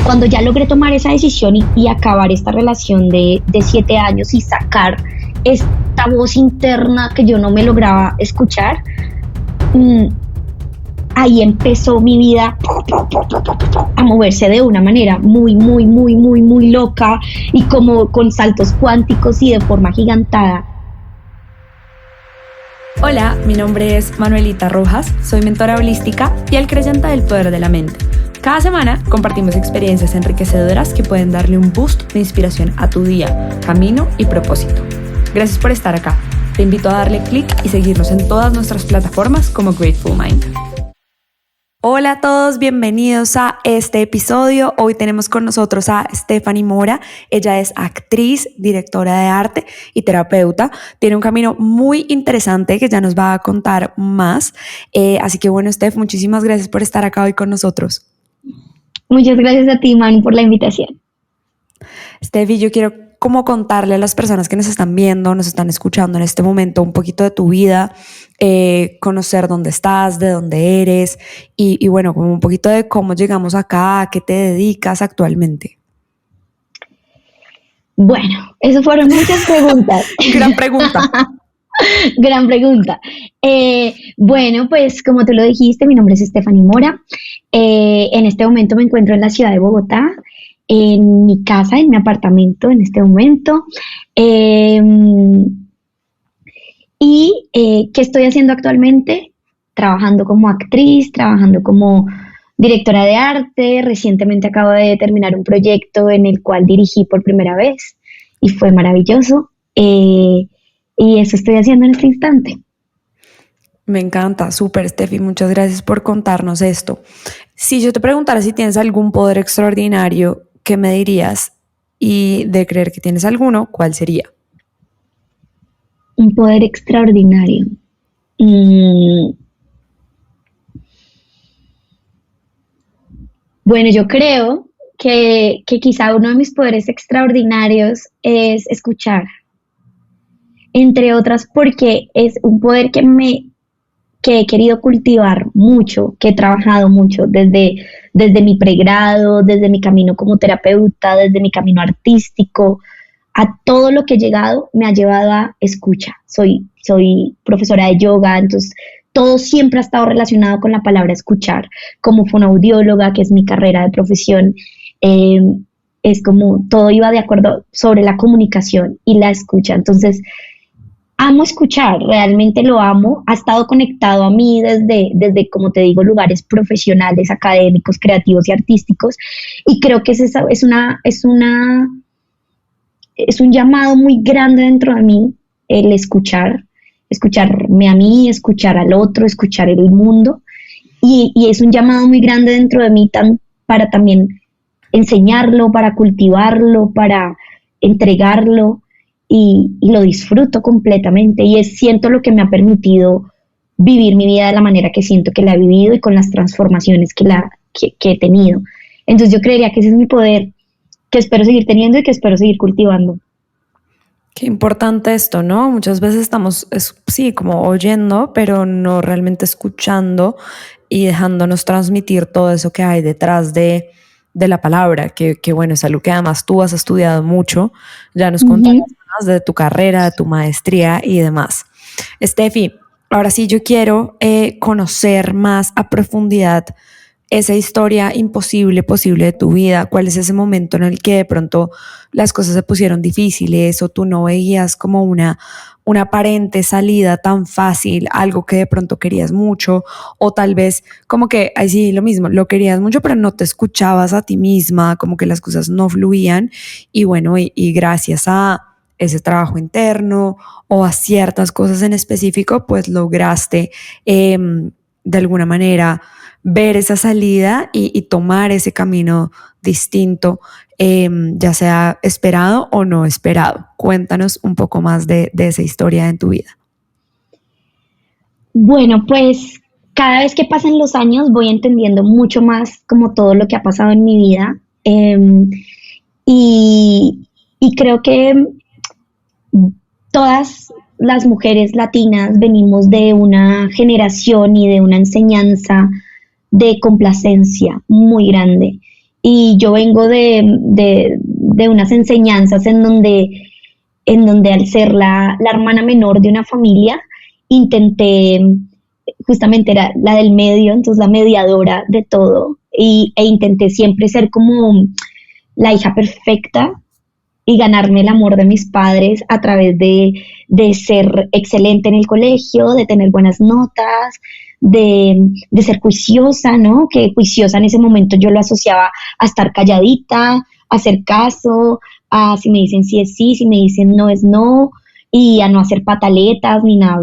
Cuando ya logré tomar esa decisión y acabar esta relación de 7 años y sacar esta voz interna que yo no me lograba escuchar, ahí empezó mi vida a moverse de una manera muy loca y como con saltos cuánticos y de forma gigantada. Hola, mi nombre es Manuelita Rojas, soy mentora holística y fiel creyente del poder de la mente. Cada semana compartimos experiencias enriquecedoras que pueden darle un boost de inspiración a tu día, camino y propósito. Gracias por estar acá. Te invito a darle clic y seguirnos en todas nuestras plataformas como Grateful Mind. Hola a todos, bienvenidos a este episodio. Hoy tenemos con nosotros a Stephanie Mora. Ella es actriz, directora de arte y terapeuta. Tiene un camino muy interesante que ya nos va a contar más. Así que bueno, Steph, muchísimas gracias por estar acá hoy con nosotros. Muchas gracias a ti, Manu, por la invitación. Steffi, yo quiero como contarle a las personas que nos están viendo, nos están escuchando en este momento un poquito de tu vida, conocer dónde estás, de dónde eres y bueno, como un poquito de cómo llegamos acá, a qué te dedicas actualmente. Bueno, eso fueron muchas preguntas. Gran pregunta. Gran pregunta. Bueno, pues como tú lo dijiste, mi nombre es Stephanie Mora. En este momento me encuentro en la ciudad de Bogotá, en mi casa, en mi apartamento en este momento. ¿Qué estoy haciendo actualmente? Trabajando como actriz, trabajando como directora de arte. Recientemente acabo de terminar un proyecto en el cual dirigí por primera vez y fue maravilloso. Y eso estoy haciendo en este instante. Me encanta, súper, Steffi, muchas gracias por contarnos esto. Si yo te preguntara si tienes algún poder extraordinario, ¿qué me dirías? Y de creer que tienes alguno, ¿cuál sería? Un poder extraordinario. Bueno, yo creo que quizá uno de mis poderes extraordinarios es escuchar. Entre otras porque es un poder que he querido cultivar mucho, que he trabajado mucho desde mi pregrado, desde mi camino como terapeuta, desde mi camino artístico, a todo lo que he llegado me ha llevado a escucha. Soy profesora de yoga, entonces todo siempre ha estado relacionado con la palabra escuchar. Como fonoaudióloga, que es mi carrera de profesión, es como todo iba de acuerdo sobre la comunicación y la escucha. Entonces, amo escuchar, realmente lo amo, ha estado conectado a mí desde, como te digo, lugares profesionales, académicos, creativos y artísticos, y creo que es un llamado muy grande dentro de mí, el escucharme a mí, escuchar al otro, escuchar el mundo, y es un llamado muy grande dentro de mí para también enseñarlo, para cultivarlo, para entregarlo, y lo disfruto completamente y siento lo que me ha permitido vivir mi vida de la manera que siento que la he vivido y con las transformaciones que he tenido. Entonces yo creería que ese es mi poder, que espero seguir teniendo y que espero seguir cultivando. Qué importante esto, ¿no? Muchas veces estamos, sí, como oyendo, pero no realmente escuchando y dejándonos transmitir todo eso que hay detrás de la palabra, que bueno, es algo que además tú has estudiado mucho, ya nos contarás más de tu carrera, de tu maestría y demás. Steffi, ahora sí yo quiero conocer más a profundidad esa historia imposible, posible de tu vida. ¿Cuál es ese momento en el que de pronto las cosas se pusieron difíciles o tú no veías como una aparente salida tan fácil, algo que de pronto querías mucho, o tal vez como que, ahí sí, lo mismo, lo querías mucho, pero no te escuchabas a ti misma, como que las cosas no fluían, y bueno, y gracias a ese trabajo interno o a ciertas cosas en específico, pues lograste de alguna manera ver esa salida y tomar ese camino distinto, ya sea esperado o no esperado. Cuéntanos un poco más de esa historia en tu vida. Bueno, pues cada vez que pasan los años voy entendiendo mucho más como todo lo que ha pasado en mi vida, y creo que todas las mujeres latinas venimos de una generación y de una enseñanza de complacencia muy grande, y yo vengo de unas enseñanzas en donde al ser la hermana menor de una familia, intenté, justamente era la del medio, entonces la mediadora de todo, e intenté siempre ser como la hija perfecta y ganarme el amor de mis padres a través de ser excelente en el colegio, de tener buenas notas, de ser juiciosa, ¿no? Que juiciosa en ese momento yo lo asociaba a estar calladita, a hacer caso, a si me dicen sí es sí, si me dicen no es no, y a no hacer pataletas ni nada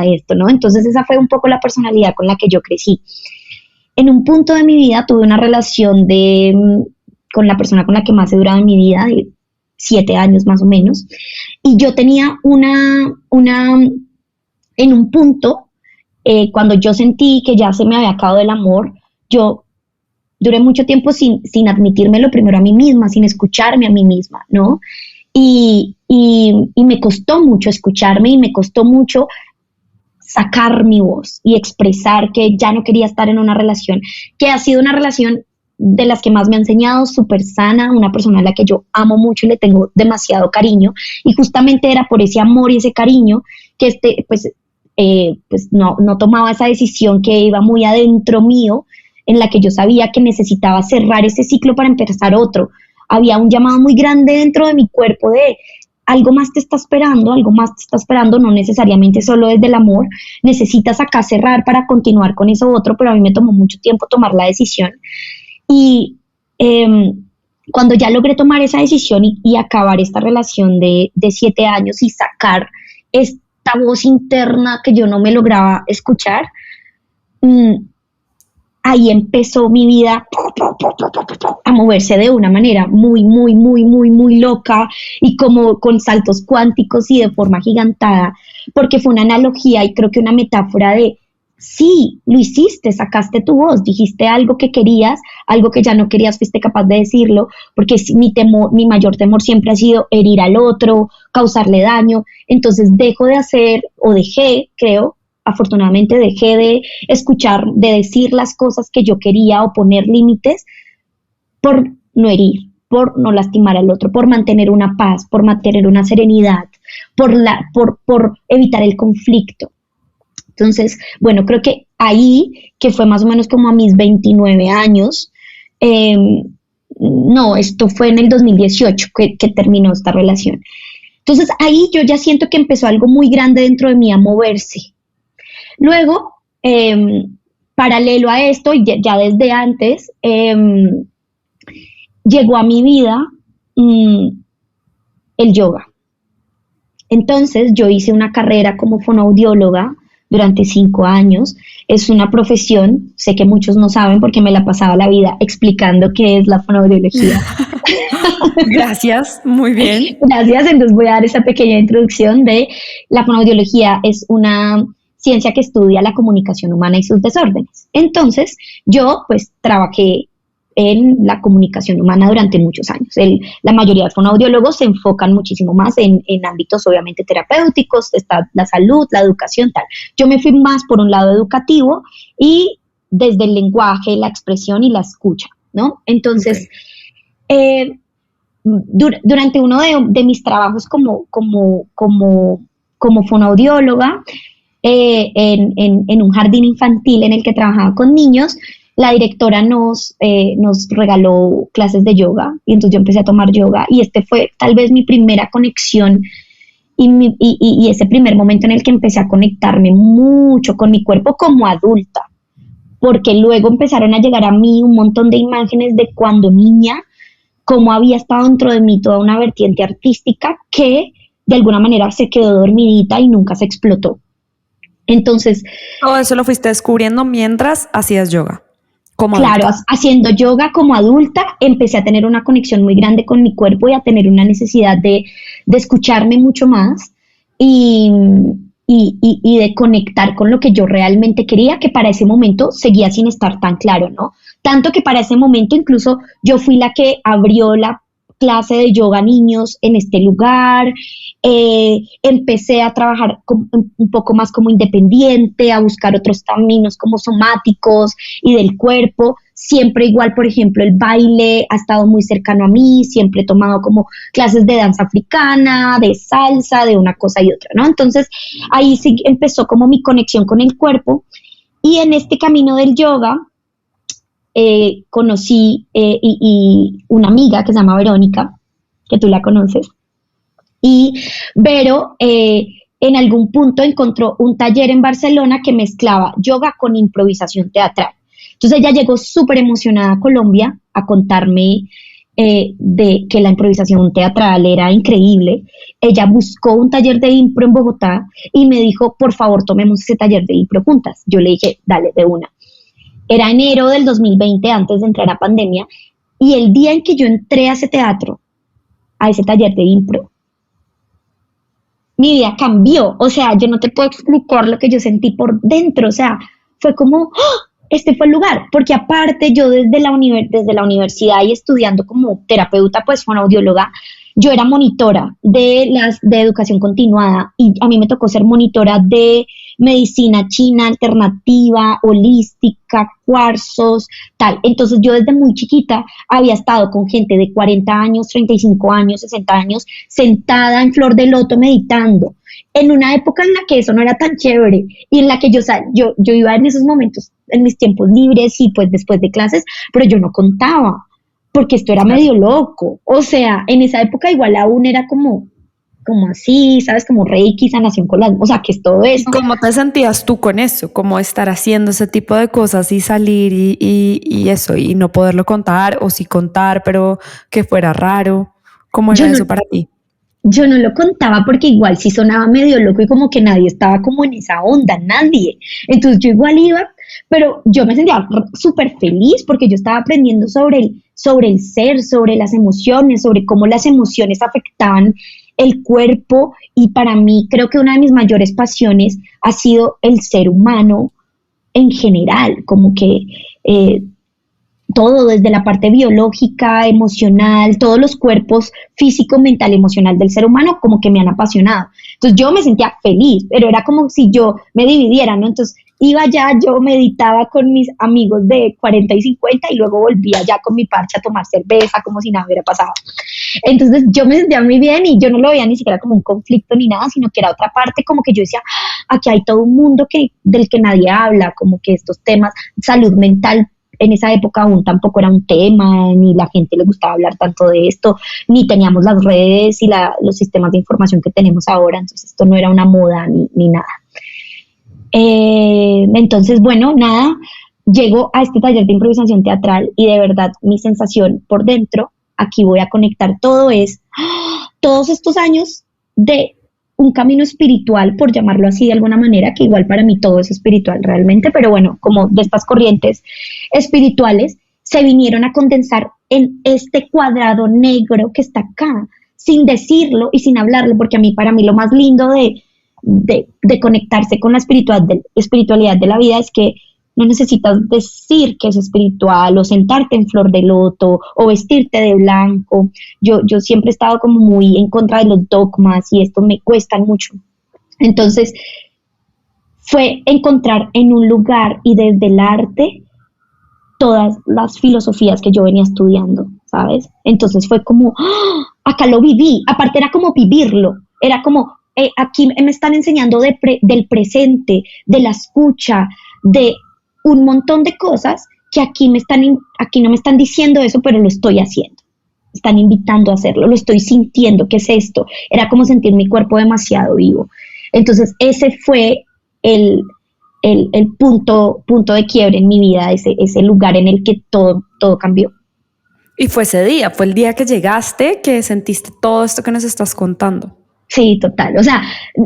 de esto, ¿no? Entonces esa fue un poco la personalidad con la que yo crecí. En un punto de mi vida tuve una relación con la persona con la que más he durado en mi vida, de 7 años más o menos, y yo tenía en un punto, cuando yo sentí que ya se me había acabado el amor, yo duré mucho tiempo sin admitírmelo primero a mí misma, sin escucharme a mí misma, ¿no? Y me costó mucho escucharme y me costó mucho sacar mi voz y expresar que ya no quería estar en una relación, que ha sido una relación de las que más me ha enseñado, súper sana, una persona a la que yo amo mucho y le tengo demasiado cariño, y justamente era por ese amor y ese cariño que pues no tomaba esa decisión que iba muy adentro mío, en la que yo sabía que necesitaba cerrar ese ciclo para empezar otro. Había un llamado muy grande dentro de mi cuerpo de algo más te está esperando, algo más te está esperando, no necesariamente solo desde el amor, necesitas acá cerrar para continuar con eso otro, pero a mí me tomó mucho tiempo tomar la decisión. Y cuando ya logré tomar esa decisión y acabar esta relación de 7 años y sacar esta voz interna que yo no me lograba escuchar, ahí empezó mi vida a moverse de una manera muy loca y como con saltos cuánticos y de forma gigantada, porque fue una analogía y creo que una metáfora de sí, lo hiciste, sacaste tu voz, dijiste algo que querías, algo que ya no querías, fuiste capaz de decirlo, porque mi mayor temor siempre ha sido herir al otro, causarle daño, entonces afortunadamente dejé de escuchar, de decir las cosas que yo quería o poner límites por no herir, por no lastimar al otro, por mantener una paz, por mantener una serenidad, por evitar el conflicto. Entonces, bueno, creo que ahí, que fue más o menos como a mis 29 años, no, esto fue en el 2018 que terminó esta relación. Entonces ahí yo ya siento que empezó algo muy grande dentro de mí a moverse. Luego, paralelo a esto, y ya desde antes, llegó a mi vida el yoga. Entonces yo hice una carrera como fonoaudióloga durante 5 años. Es una profesión, sé que muchos no saben porque me la pasaba la vida explicando qué es la fonoaudiología. Gracias, muy bien. Gracias, entonces voy a dar esa pequeña introducción de la fonoaudiología. Es una ciencia que estudia la comunicación humana y sus desórdenes. Entonces yo pues trabajé en la comunicación humana durante muchos años. La mayoría de fonoaudiólogos se enfocan muchísimo más en ámbitos obviamente terapéuticos, está la salud, la educación, tal. Yo me fui más por un lado educativo y desde el lenguaje, la expresión y la escucha, ¿no? Entonces, durante uno de mis trabajos como fonoaudióloga, en un jardín infantil en el que trabajaba con niños, la directora nos regaló clases de yoga y entonces yo empecé a tomar yoga y este fue tal vez mi primera conexión y ese primer momento en el que empecé a conectarme mucho con mi cuerpo como adulta, porque luego empezaron a llegar a mí un montón de imágenes de cuando niña, cómo había estado dentro de mí toda una vertiente artística que de alguna manera se quedó dormidita y nunca se explotó. Entonces, todo eso lo fuiste descubriendo mientras hacías yoga. Claro, haciendo yoga como adulta empecé a tener una conexión muy grande con mi cuerpo y a tener una necesidad de escucharme mucho más y de conectar con lo que yo realmente quería, que para ese momento seguía sin estar tan claro, ¿no? Tanto que para ese momento incluso yo fui la que abrió la clase de yoga a niños en este lugar. Empecé a trabajar un poco más como independiente, a buscar otros caminos como somáticos y del cuerpo, siempre igual, por ejemplo, el baile ha estado muy cercano a mí, siempre he tomado como clases de danza africana, de salsa, de una cosa y otra, ¿no? Entonces ahí sí empezó como mi conexión con el cuerpo y en este camino del yoga conocí y una amiga que se llama Verónica, que tú la conoces, y Vero en algún punto encontró un taller en Barcelona que mezclaba yoga con improvisación teatral. Entonces ella llegó súper emocionada a Colombia a contarme de que la improvisación teatral era increíble. Ella buscó un taller de impro en Bogotá y me dijo, por favor, tomemos ese taller de impro juntas. Yo le dije, dale, de una. Era enero del 2020, antes de entrar a pandemia, y el día en que yo entré a ese teatro, a ese taller de impro, mi vida cambió. O sea, yo no te puedo explicar lo que yo sentí por dentro. O sea, fue como, ¡oh! Este fue el lugar, porque aparte yo desde la universidad y estudiando como terapeuta, pues fonoaudióloga, yo era monitora de educación continuada y a mí me tocó ser monitora de medicina china alternativa, holística, cuarzos, tal. Entonces yo desde muy chiquita había estado con gente de 40 años, 35 años, 60 años, sentada en flor de loto meditando, en una época en la que eso no era tan chévere y en la que yo iba en esos momentos, en mis tiempos libres y pues después de clases, pero yo no contaba, porque esto era medio loco. O sea, en esa época igual aún era como así, ¿sabes? Como Reiki, sanación con las... O sea, que es todo ¿Y eso. cómo te sentías tú con eso? Como estar haciendo ese tipo de cosas y salir y eso, y no poderlo contar, o sí contar, pero que fuera raro. ¿Cómo Yo era no, eso para ti? yo no lo contaba porque igual sí sonaba medio loco y como que nadie estaba como en esa onda, nadie. Entonces yo igual iba, pero yo me sentía súper feliz porque yo estaba aprendiendo sobre el ser, sobre las emociones, sobre cómo las emociones afectaban el cuerpo y para mí creo que una de mis mayores pasiones ha sido el ser humano en general, como que eh, todo desde la parte biológica, emocional, todos los cuerpos físico, mental, emocional del ser humano como que me han apasionado. Entonces yo me sentía feliz, pero era como si yo me dividiera, ¿no? Entonces iba ya, yo meditaba con mis amigos de 40 y 50 y luego volvía ya con mi parche a tomar cerveza como si nada hubiera pasado. Entonces yo me sentía muy bien y yo no lo veía ni siquiera como un conflicto ni nada, sino que era otra parte como que yo decía, aquí hay todo un mundo del que nadie habla, como que estos temas, salud mental en esa época aún tampoco era un tema, ni la gente le gustaba hablar tanto de esto, ni teníamos las redes y los sistemas de información que tenemos ahora, entonces esto no era una moda ni nada. Entonces, bueno, nada, llego a este taller de improvisación teatral y de verdad mi sensación por dentro, aquí voy a conectar todo, es todos estos años de un camino espiritual, por llamarlo así de alguna manera, que igual para mí todo es espiritual realmente, pero bueno, como de estas corrientes espirituales, se vinieron a condensar en este cuadrado negro que está acá, sin decirlo y sin hablarlo, porque para mí lo más lindo de conectarse con la espiritualidad de la vida es que no necesitas decir que es espiritual o sentarte en flor de loto o vestirte de blanco. Yo siempre he estado como muy en contra de los dogmas y esto me cuesta mucho. Entonces fue encontrar en un lugar y desde el arte todas las filosofías que yo venía estudiando, ¿sabes? Entonces fue como, ¡oh! Acá lo viví, aparte era como vivirlo, era como, aquí me están enseñando del presente, de la escucha, de un montón de cosas que aquí no me están diciendo eso, pero lo estoy haciendo. Están invitando a hacerlo, lo estoy sintiendo, ¿qué es esto? Era como sentir mi cuerpo demasiado vivo. Entonces ese fue el punto de quiebre en mi vida, ese lugar en el que todo cambió. Y fue ese día, fue el día que llegaste, que sentiste todo esto que nos estás contando. Sí, total. O sea,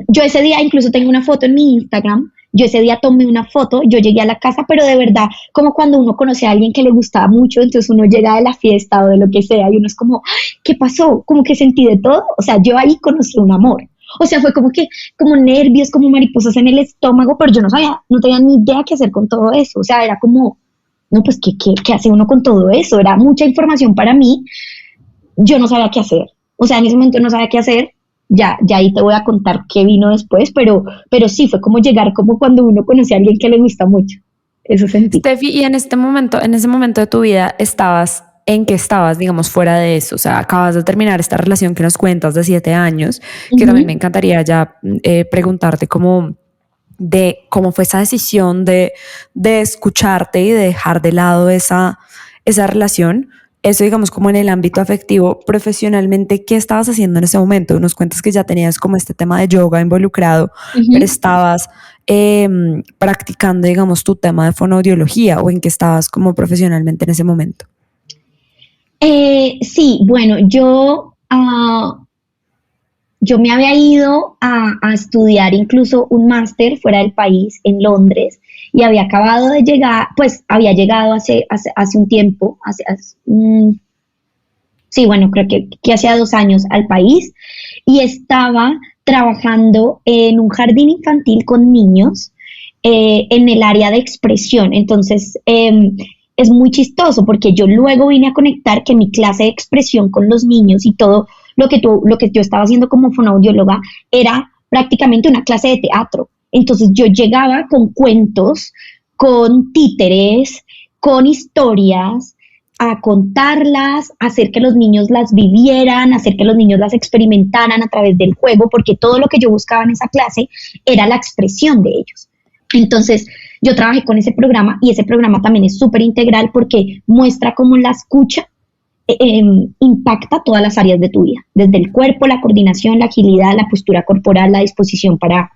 yo ese día incluso tengo una foto en mi Instagram. Yo ese día tomé una foto, yo llegué a la casa, pero de verdad, como cuando uno conoce a alguien que le gustaba mucho, entonces uno llega de la fiesta o de lo que sea y uno es como, ¿qué pasó? Como que sentí de todo. O sea, yo ahí conocí un amor. O sea, fue como nervios, como mariposas en el estómago, pero yo no tenía ni idea qué hacer con todo eso. O sea, era como, no, pues, ¿qué hace uno con todo eso? Era mucha información para mí. Yo no sabía qué hacer. O sea, en ese momento no sabía qué hacer. Ya ahí te voy a contar qué vino después, pero sí, fue como llegar como cuando uno conoce a alguien que le gusta mucho. Eso sentí. Steffi, y en ese momento de tu vida, ¿en qué estabas, digamos, fuera de eso? O sea, acabas de terminar esta relación que nos cuentas de 7 años, que también me Ujú. encantaría ya preguntarte cómo fue esa decisión de escucharte y de dejar de lado esa relación. Eso, digamos, como en el ámbito afectivo, profesionalmente, ¿qué estabas haciendo en ese momento? Nos cuentas que ya tenías como este tema de yoga involucrado, pero Ujú. estabas practicando, digamos, tu tema de fonoaudiología, o en qué estabas como profesionalmente en ese momento. Sí, bueno, yo me había ido a estudiar incluso un máster fuera del país, en Londres, y había acabado de llegar, pues había llegado hace un tiempo, sí, bueno, creo que hacía 2 años al país, y estaba trabajando en un jardín infantil con niños en el área de expresión. Entonces, es muy chistoso porque yo luego vine a conectar que mi clase de expresión con los niños y todo lo que yo estaba haciendo como fonoaudióloga era prácticamente una clase de teatro. Entonces yo llegaba con cuentos, con títeres, con historias, a contarlas, a hacer que los niños las vivieran, a hacer que los niños las experimentaran a través del juego, porque todo lo que yo buscaba en esa clase era la expresión de ellos. Entonces, yo trabajé con ese programa y ese programa también es súper integral porque muestra cómo la escucha impacta todas las áreas de tu vida, desde el cuerpo, la coordinación, la agilidad, la postura corporal, la disposición para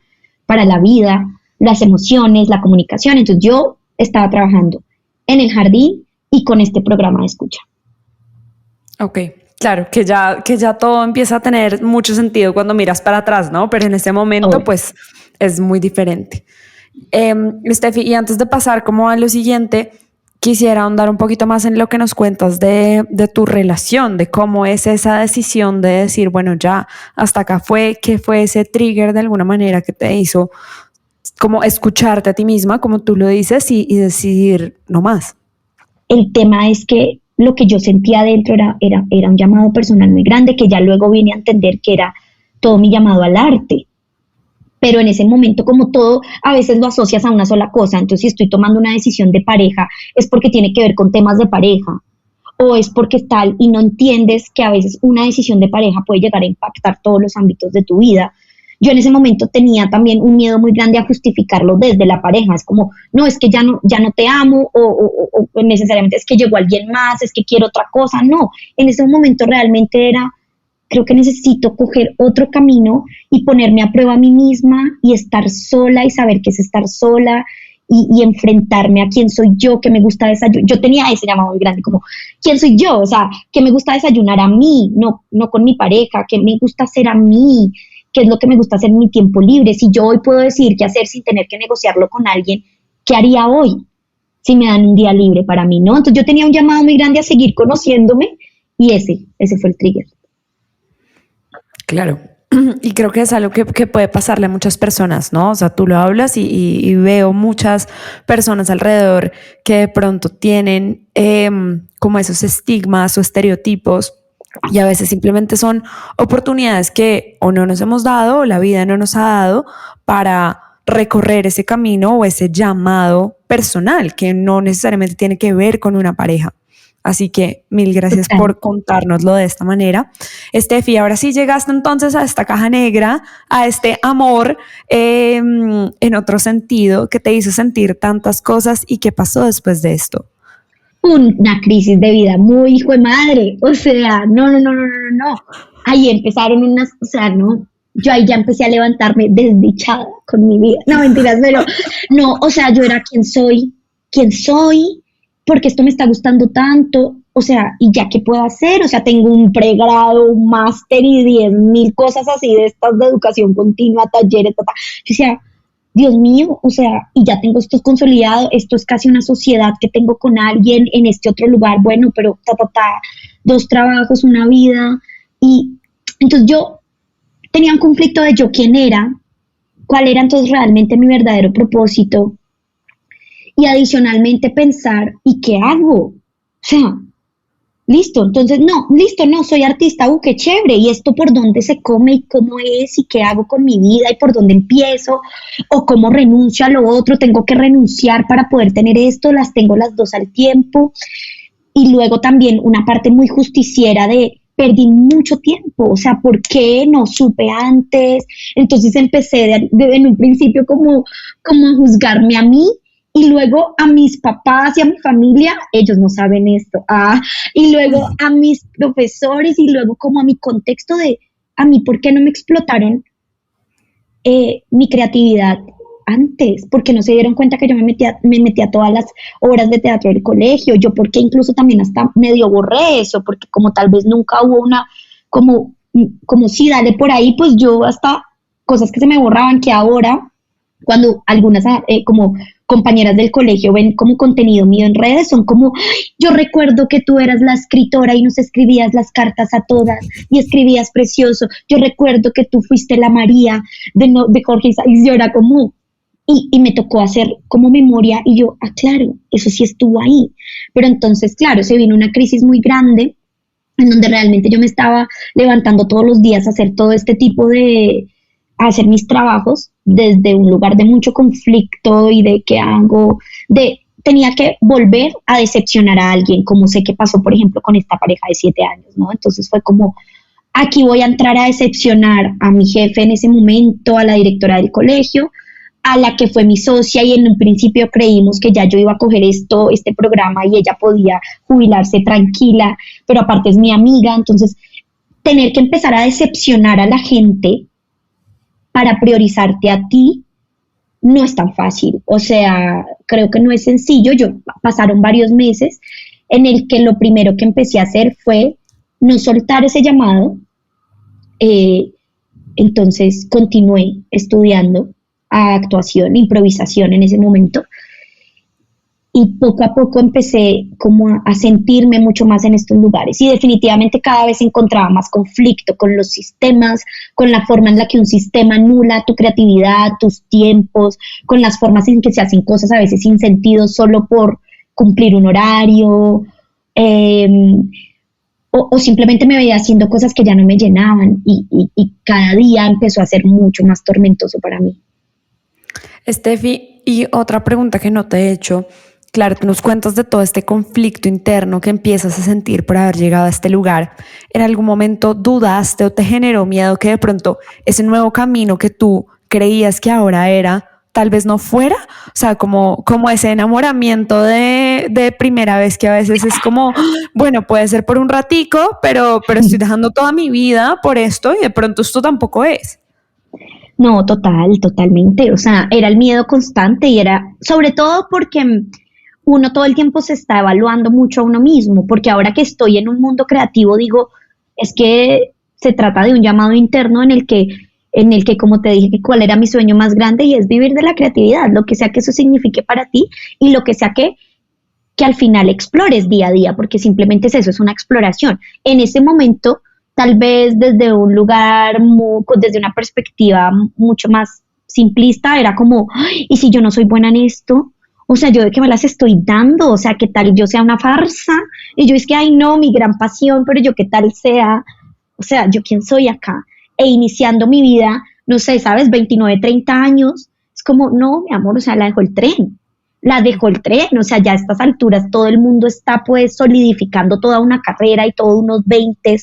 la vida, las emociones, la comunicación. Entonces yo estaba trabajando en el jardín y con este programa de escucha. Ok, claro, que ya todo empieza a tener mucho sentido cuando miras para atrás, ¿no? Pero en ese momento, Oh. pues, es muy diferente. Steffi, y antes de pasar como a lo siguiente, quisiera ahondar un poquito más en lo que nos cuentas de tu relación, de cómo es esa decisión de decir, bueno, ya hasta acá fue, qué fue ese trigger de alguna manera que te hizo como escucharte a ti misma, como tú lo dices, y decidir no más. El tema es que lo que yo sentía adentro era un llamado personal muy grande, que ya luego vine a entender que era todo mi llamado al arte. Pero en ese momento, como todo, a veces lo asocias a una sola cosa. Entonces, si estoy tomando una decisión de pareja, es porque tiene que ver con temas de pareja, o es porque tal, y no entiendes que a veces una decisión de pareja puede llegar a impactar todos los ámbitos de tu vida. Yo en ese momento tenía también un miedo muy grande a justificarlo desde la pareja. Es como, no, es que ya no te amo, o necesariamente es que llegó alguien más, es que quiero otra cosa. No, en ese momento realmente era, creo que necesito coger otro camino y ponerme a prueba a mí misma y estar sola y saber qué es estar sola y enfrentarme a quién soy yo, que me gusta desayunar. Yo tenía ese llamado muy grande, como, ¿quién soy yo? O sea, que me gusta desayunar a mí, no con mi pareja, que me gusta hacer a mí, qué es lo que me gusta hacer en mi tiempo libre. Si yo hoy puedo decir qué hacer sin tener que negociarlo con alguien, ¿qué haría hoy si me dan un día libre para mí? ¿No? Entonces yo tenía un llamado muy grande a seguir conociéndome y ese fue el trigger. Claro. Y creo que es algo que puede pasarle a muchas personas, ¿no? O sea, tú lo hablas y veo muchas personas alrededor que de pronto tienen como esos estigmas o estereotipos, y a veces simplemente son oportunidades que o no nos hemos dado o la vida no nos ha dado para recorrer ese camino o ese llamado personal que no necesariamente tiene que ver con una pareja. Así que mil gracias Total. por contárnoslo de esta manera. Steffi, ahora sí llegaste entonces a esta caja negra, a este amor en otro sentido que te hizo sentir tantas cosas. ¿Y qué pasó después de esto? Una crisis de vida muy hijo de madre. O sea, no. Ahí empezaron o sea, no. Yo ahí ya empecé a levantarme desdichada con mi vida. No, mentiras, pero no, o sea, yo era quién soy, porque esto me está gustando tanto, o sea, y ya qué puedo hacer, o sea, tengo un pregrado, un máster y 10.000 cosas así de estas de educación continua, talleres, Yo decía, Dios mío, o sea, y ya tengo esto consolidado, esto es casi una sociedad que tengo con alguien en este otro lugar, bueno, pero 2 trabajos, una vida, y entonces yo tenía un conflicto de yo quién era, cuál era entonces realmente mi verdadero propósito, y adicionalmente pensar, ¿y qué hago? O sea, Listo, entonces no, listo, no, soy artista, qué chévere, y esto por dónde se come y cómo es y qué hago con mi vida y por dónde empiezo o cómo renuncio a lo otro, tengo que renunciar para poder tener esto, las tengo las dos al tiempo. Y luego también una parte muy justiciera de perdí mucho tiempo, o sea, ¿por qué no supe antes? Entonces empecé en un principio como a juzgarme a mí y luego a mis papás y a mi familia, ellos no saben esto, y luego a mis profesores y luego como a mi contexto de a mí, ¿por qué no me explotaron mi creatividad antes? Porque no se dieron cuenta que yo me metía a todas las obras de teatro del colegio, yo porque incluso también hasta medio borré eso, porque como tal vez nunca hubo una, como sí, dale por ahí, pues yo hasta cosas que se me borraban que ahora, cuando algunas como compañeras del colegio ven como contenido mío en redes, son como, "Ay, yo recuerdo que tú eras la escritora y nos escribías las cartas a todas y escribías precioso, yo recuerdo que tú fuiste la María de, no, de Jorge Isaacs", y yo era como, y me tocó hacer como memoria y yo, claro, eso sí estuvo ahí. Pero entonces, claro, se vino una crisis muy grande en donde realmente yo me estaba levantando todos los días a hacer todo este tipo de, a hacer mis trabajos desde un lugar de mucho conflicto y de qué hago, de tenía que volver a decepcionar a alguien, como sé que pasó, por ejemplo, con esta pareja de 7 años, ¿no? Entonces fue como, aquí voy a entrar a decepcionar a mi jefe en ese momento, a la directora del colegio, a la que fue mi socia y en un principio creímos que ya yo iba a coger este programa y ella podía jubilarse tranquila, pero aparte es mi amiga, entonces tener que empezar a decepcionar a la gente para priorizarte a ti no es tan fácil, o sea, creo que no es sencillo, pasaron varios meses en el que lo primero que empecé a hacer fue no soltar ese llamado, eh, entonces continué estudiando a actuación, improvisación en ese momento. Y poco a poco empecé como a sentirme mucho más en estos lugares y definitivamente cada vez encontraba más conflicto con los sistemas, con la forma en la que un sistema anula tu creatividad, tus tiempos, con las formas en que se hacen cosas a veces sin sentido solo por cumplir un horario, eh, o simplemente me veía haciendo cosas que ya no me llenaban y cada día empezó a ser mucho más tormentoso para mí. Steffi, y otra pregunta que no te he hecho. Claro, tú nos cuentas de todo este conflicto interno que empiezas a sentir por haber llegado a este lugar. ¿En algún momento dudaste o te generó miedo que de pronto ese nuevo camino que tú creías que ahora era, tal vez no fuera? O sea, como ese enamoramiento de primera vez que a veces es como, bueno, puede ser por un ratico, pero estoy dejando toda mi vida por esto y de pronto esto tampoco es. No, totalmente. O sea, era el miedo constante y era, sobre todo porque uno todo el tiempo se está evaluando mucho a uno mismo, porque ahora que estoy en un mundo creativo, digo, es que se trata de un llamado interno en el que, como te dije, que cuál era mi sueño más grande y es vivir de la creatividad, lo que sea que eso signifique para ti y lo que sea que al final explores día a día, porque simplemente es eso, es una exploración. En ese momento, tal vez desde un lugar, desde una perspectiva mucho más simplista, era como, "Ay, ¿y si yo no soy buena en esto? O sea, yo de qué me las estoy dando, o sea, qué tal yo sea una farsa, y yo es que, ay, no, mi gran pasión, pero yo qué tal sea, o sea, yo quién soy acá, e iniciando mi vida, no sé, sabes, 29 30 años, es como, no, mi amor, o sea, la dejó el tren, o sea, ya a estas alturas todo el mundo está pues solidificando toda una carrera y todos unos 20,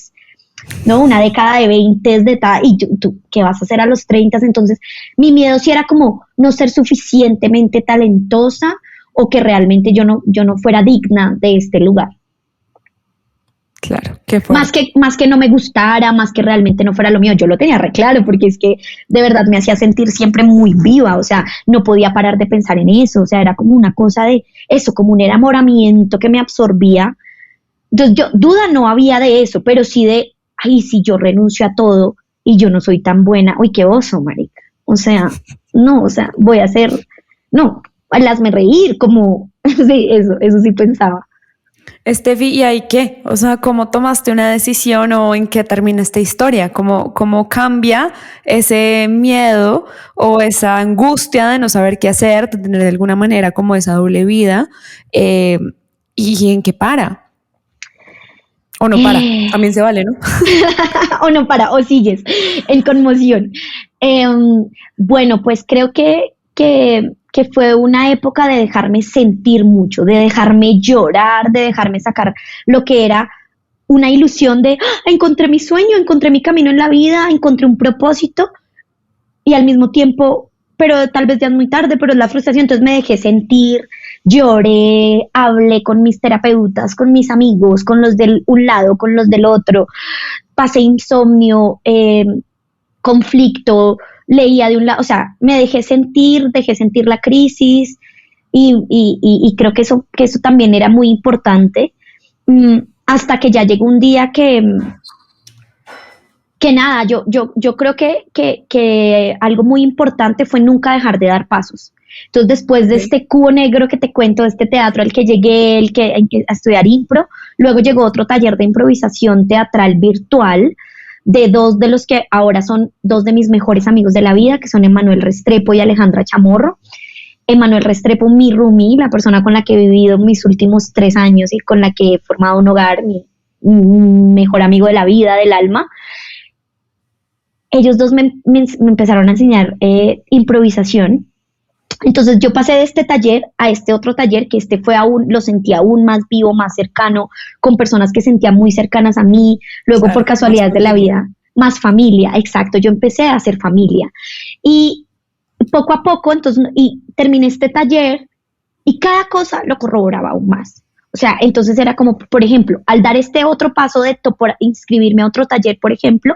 ¿no? Una década de 20 y tú, ¿qué vas a hacer a los 30? Entonces, mi miedo sí era como no ser suficientemente talentosa o que realmente yo no fuera digna de este lugar. Claro, qué Más fuerte. que, más que no me gustara, más que realmente no fuera lo mío, yo lo tenía re claro, porque es que de verdad me hacía sentir siempre muy viva, o sea, no podía parar de pensar en eso, o sea, era como una cosa de eso, como un enamoramiento que me absorbía. Entonces, duda no había de eso, pero sí de, ay, si yo renuncio a todo y yo no soy tan buena, uy, qué oso, marica. O sea, no, o sea, voy a hacer, no, hazme reír, como, sí, eso sí pensaba. Estefi, ¿y ahí qué? O sea, ¿cómo tomaste una decisión o en qué termina esta historia? ¿Cómo cambia ese miedo o esa angustia de no saber qué hacer, de tener de alguna manera como esa doble vida? Eh, ¿Y en qué para? O no para, también se vale, ¿no? O no para, o sigues en conmoción. Bueno, pues creo que fue una época de dejarme sentir mucho, de dejarme llorar, de dejarme sacar lo que era una ilusión de encontré mi sueño, encontré mi camino en la vida, encontré un propósito y al mismo tiempo, pero tal vez ya es muy tarde, pero es la frustración, entonces me dejé sentir, lloré, hablé con mis terapeutas, con mis amigos, con los del un lado, con los del otro, pasé insomnio, conflicto, leía de un lado, o sea, me dejé sentir la crisis y creo que eso también era muy importante, hasta que ya llegó un día que nada, yo creo que algo muy importante fue nunca dejar de dar pasos. Entonces, después de este cubo negro que te cuento, de este teatro al que llegué, a estudiar impro, luego llegó otro taller de improvisación teatral virtual de dos de los que ahora son dos de mis mejores amigos de la vida, que son Emanuel Restrepo y Alejandra Chamorro. Emanuel Restrepo, mi roomie, la persona con la que he vivido mis últimos 3 años y con la que he formado un hogar, mi mejor amigo de la vida, del alma. Ellos dos me empezaron a enseñar improvisación. Entonces yo pasé de este taller a este otro taller, que fue lo sentí aún más vivo, más cercano, con personas que sentía muy cercanas a mí, luego claro, por casualidades de la vida, más familia, exacto, yo empecé a hacer familia. Y poco a poco, entonces, y terminé este taller y cada cosa lo corroboraba aún más. O sea, entonces era como, por ejemplo, al dar este otro paso por inscribirme a otro taller, por ejemplo,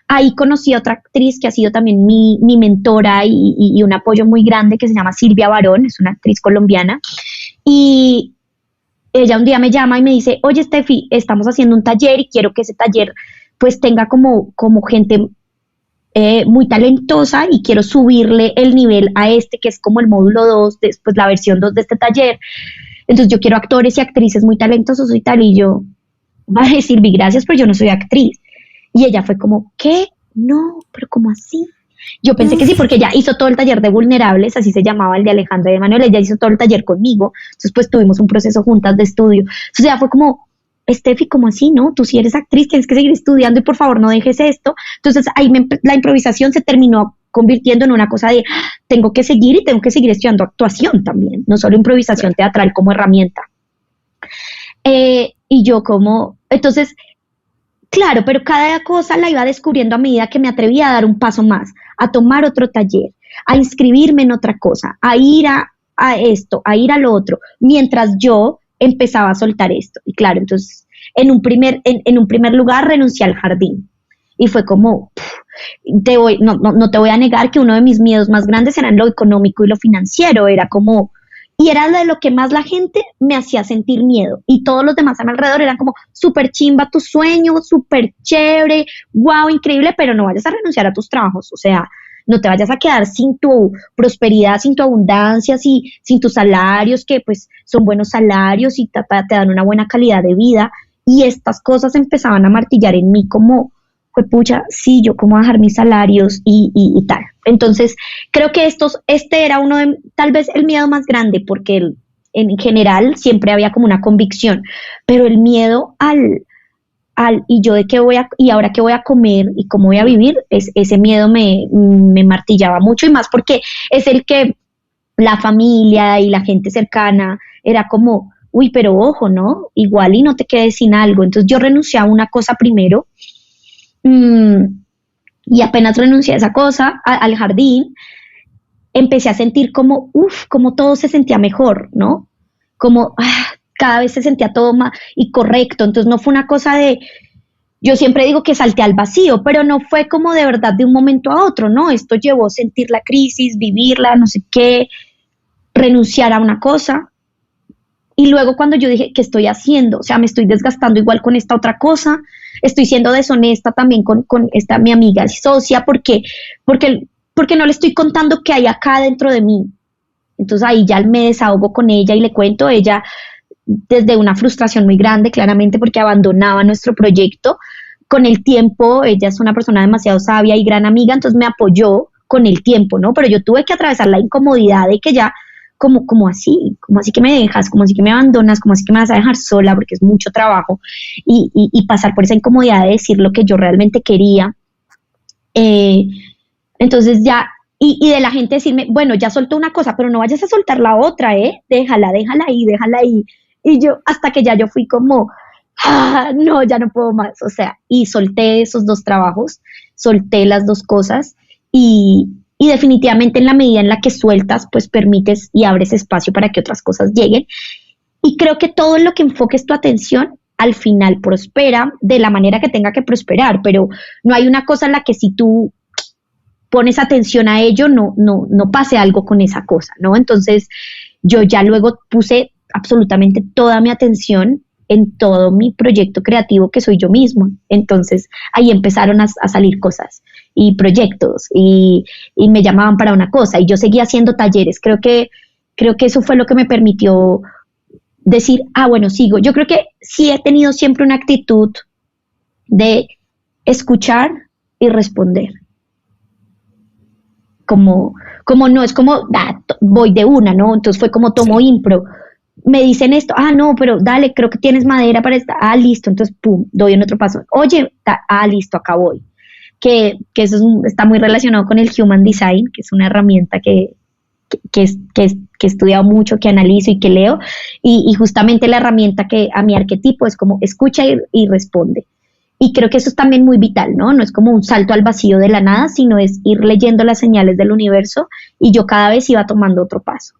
ahí conocí a otra actriz que ha sido también mi mentora y un apoyo muy grande, que se llama Silvia Barón, es una actriz colombiana, y ella un día me llama y me dice, oye Steffi, estamos haciendo un taller y quiero que ese taller pues tenga como gente muy talentosa y quiero subirle el nivel a este, que es como el módulo 2, después la versión 2 de este taller. Entonces yo quiero actores y actrices muy talentosos y tal, y yo, vale, Silvi, gracias, pero yo no soy actriz. Y ella fue como, ¿qué? No, pero ¿cómo así? Yo pensé que sí, porque ella hizo todo el taller de vulnerables, así se llamaba el de Alejandra y de Manuel, ella hizo todo el taller conmigo, entonces pues tuvimos un proceso juntas de estudio. Entonces ella fue como, Steffi, ¿cómo así, no? Tú sí eres actriz, tienes que seguir estudiando y por favor no dejes esto. Entonces ahí la improvisación se terminó convirtiendo en una cosa de, tengo que seguir y tengo que seguir estudiando actuación también, no solo improvisación teatral como herramienta. Y yo como, entonces, claro, pero cada cosa la iba descubriendo a medida que me atrevía a dar un paso más, a tomar otro taller, a inscribirme en otra cosa, a ir a esto, a ir a lo otro, mientras yo empezaba a soltar esto. Y claro, entonces, en un primer lugar renuncié al jardín. Y fue como, no te voy a negar que uno de mis miedos más grandes eran lo económico y lo financiero, era como, y era de lo que más la gente me hacía sentir miedo, y todos los demás a mi alrededor eran como, súper chimba tu sueño, súper chévere, wow, increíble, pero no vayas a renunciar a tus trabajos, o sea, no te vayas a quedar sin tu prosperidad, sin tu abundancia, sin tus salarios, que pues son buenos salarios y te dan una buena calidad de vida, y estas cosas empezaban a martillar en mí como, pues pucha, sí, yo cómo dejar mis salarios y tal. Entonces, creo que este era uno de, tal vez el miedo más grande, porque en general siempre había como una convicción, pero el miedo y yo de qué y ahora qué voy a comer y cómo voy a vivir, ese miedo me martillaba mucho, y más porque es el que la familia y la gente cercana era como, uy, pero ojo, ¿no? Igual y no te quedes sin algo. Entonces yo renuncié a una cosa primero, y apenas renuncié a esa cosa, al jardín, empecé a sentir como, como todo se sentía mejor, ¿no? Como cada vez se sentía todo más y correcto. Entonces no fue una cosa de, yo siempre digo que salté al vacío, pero no fue como de verdad de un momento a otro, ¿no? Esto llevó a sentir la crisis, vivirla, no sé qué, renunciar a una cosa. Y luego cuando yo dije, ¿qué estoy haciendo? O sea, me estoy desgastando igual con esta otra cosa, estoy siendo deshonesta también con esta mi amiga y socia, porque no le estoy contando qué hay acá dentro de mí. Entonces ahí ya me desahogo con ella y le cuento, ella desde una frustración muy grande, claramente porque abandonaba nuestro proyecto. Con el tiempo, ella es una persona demasiado sabia y gran amiga, entonces me apoyó con el tiempo, ¿no? Pero yo tuve que atravesar la incomodidad de que ya, como así que me dejas, como así que me abandonas, como así que me vas a dejar sola porque es mucho trabajo y pasar por esa incomodidad de decir lo que yo realmente quería. Entonces ya, y de la gente decirme, bueno, ya soltó una cosa, pero no vayas a soltar la otra, déjala ahí. Y yo, hasta que ya yo fui como, no, ya no puedo más, o sea, y solté esos dos trabajos, solté las dos cosas y definitivamente en la medida en la que sueltas, pues permites y abres espacio para que otras cosas lleguen. Y creo que todo en lo que enfoques tu atención, al final prospera de la manera que tenga que prosperar, pero no hay una cosa en la que si tú pones atención a ello, no pase algo con esa cosa, ¿no? Entonces, yo ya luego puse absolutamente toda mi atención en todo mi proyecto creativo que soy yo misma. Entonces, ahí empezaron a salir cosas y proyectos y me llamaban para una cosa y yo seguía haciendo talleres. Creo que eso fue lo que me permitió decir, bueno, sigo. Yo creo que sí he tenido siempre una actitud de escuchar y responder. Como no, es como, voy de una, ¿no? Entonces fue como tomo impro. Me dicen esto, no, pero dale, creo que tienes madera para esta, listo, entonces pum, doy en otro paso. Oye, listo, acá voy. Que eso está muy relacionado con el Human Design, que es una herramienta que he estudiado mucho, que analizo y que leo, y justamente la herramienta que a mi arquetipo es como escucha y responde. Y creo que eso es también muy vital, ¿no? No es como un salto al vacío de la nada, sino es ir leyendo las señales del universo y yo cada vez iba tomando otro paso.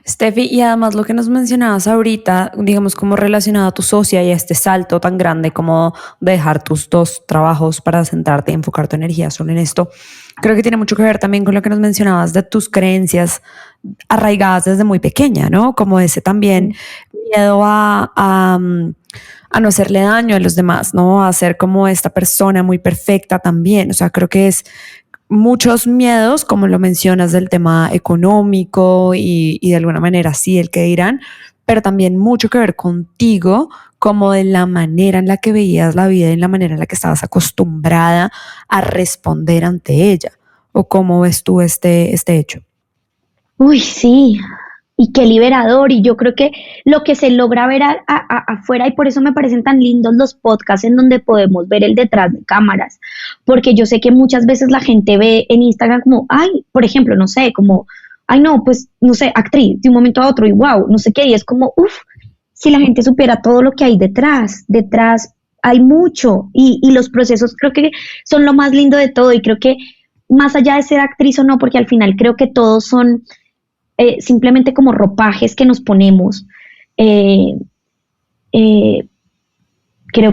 Steffi, y además lo que nos mencionabas ahorita, digamos como relacionado a tu socia y a este salto tan grande como dejar tus dos trabajos para centrarte y enfocar tu energía solo en esto, creo que tiene mucho que ver también con lo que nos mencionabas de tus creencias arraigadas desde muy pequeña, ¿no? Como ese también miedo a no hacerle daño a los demás, ¿no? A ser como esta persona muy perfecta también. O sea, creo que es muchos miedos, como lo mencionas, del tema económico y de alguna manera sí, el que dirán, pero también mucho que ver contigo, como de la manera en la que veías la vida y en la manera en la que estabas acostumbrada a responder ante ella. ¿O cómo ves tú este hecho? Uy, sí, y qué liberador, y yo creo que lo que se logra ver afuera, y por eso me parecen tan lindos los podcasts en donde podemos ver el detrás de cámaras, porque yo sé que muchas veces la gente ve en Instagram como, por ejemplo, no sé, como, no, pues, no sé, actriz, de un momento a otro, y wow, no sé qué, y es como, si la gente supiera todo lo que hay detrás hay mucho, y los procesos creo que son lo más lindo de todo, y creo que más allá de ser actriz o no, porque al final creo que todos son simplemente como ropajes que nos ponemos. Creo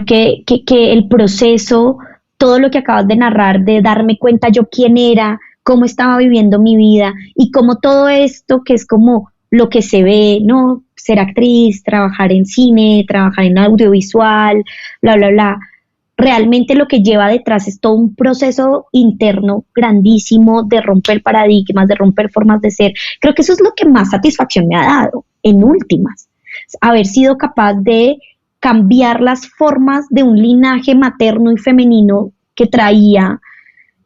que el proceso, todo lo que acabas de narrar, de darme cuenta yo quién era, cómo estaba viviendo mi vida y cómo todo esto que es como lo que se ve, ¿no? Ser actriz, trabajar en cine, trabajar en audiovisual, bla, bla, bla. Realmente lo que lleva detrás es todo un proceso interno grandísimo de romper paradigmas, de romper formas de ser. Creo que eso es lo que más satisfacción me ha dado, en últimas. Haber sido capaz de cambiar las formas de un linaje materno y femenino que traía